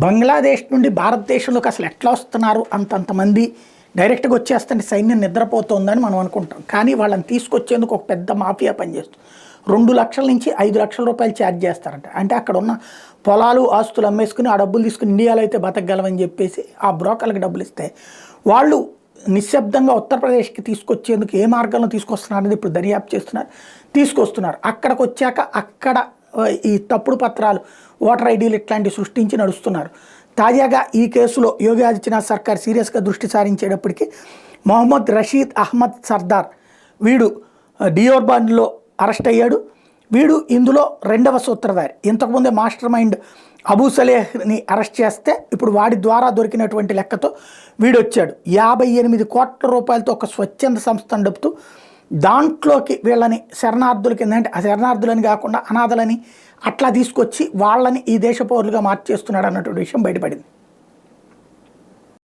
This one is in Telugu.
బంగ్లాదేశ్ నుండి భారతదేశంలోకి అసలు ఎట్లా వస్తున్నారు అంతంతమంది డైరెక్ట్గా వచ్చేస్తుంటే సైన్యం నిద్రపోతుందని మనం అనుకుంటాం. కానీ వాళ్ళని తీసుకొచ్చేందుకు ఒక పెద్ద మాఫియా పనిచేస్తుంది. 2 లక్షల నుంచి 5 లక్షల రూపాయలు ఛార్జ్ చేస్తారంట. అంటే అక్కడ ఉన్న పొలాలు ఆస్తులు అమ్మేసుకుని ఆ డబ్బులు తీసుకుని ఇండియాలో అయితే బతకగలవని చెప్పేసి ఆ బ్రోకర్లకు డబ్బులు ఇస్తే వాళ్ళు నిశ్శబ్దంగా ఉత్తరప్రదేశ్కి తీసుకొచ్చేందుకు ఏ మార్గంలో తీసుకొస్తున్నారు అనేది ఇప్పుడు దర్యాప్తు చేస్తున్నారు, తీసుకొస్తున్నారు. అక్కడికి వచ్చాక అక్కడ ఈ తప్పుడు పత్రాలు, ఓటర్ ఐడీలు ఇట్లాంటివి సృష్టించి నడుస్తున్నారు. తాజాగా ఈ కేసులో యోగి ఆదిత్యనాథ్ సర్కార్ సీరియస్గా దృష్టి సారించేటప్పటికి మొహమ్మద్ రషీద్ అహ్మద్ సర్దార్ వీడు డియోర్బాన్లో అరెస్ట్ అయ్యాడు. వీడు ఇందులో 2వ సూత్రధారి. ఇంతకుముందే మాస్టర్ మైండ్ అబూ సలేహ్ని అరెస్ట్ చేస్తే ఇప్పుడు వాడి ద్వారా దొరికినటువంటి లెక్కతో వీడు వచ్చాడు. 58 కోట్ల రూపాయలతో ఒక స్వచ్ఛంద సంస్థ నడుపుతూ దాంట్లోకి వీళ్ళని శరణార్థుల కింద, అంటే ఆ శరణార్థులని కాకుండా అనాథలని అట్లా తీసుకొచ్చి వాళ్ళని ఈ దేశ పౌరులుగా మార్చేస్తున్నాడు అన్నటువంటి విషయం బయటపడింది.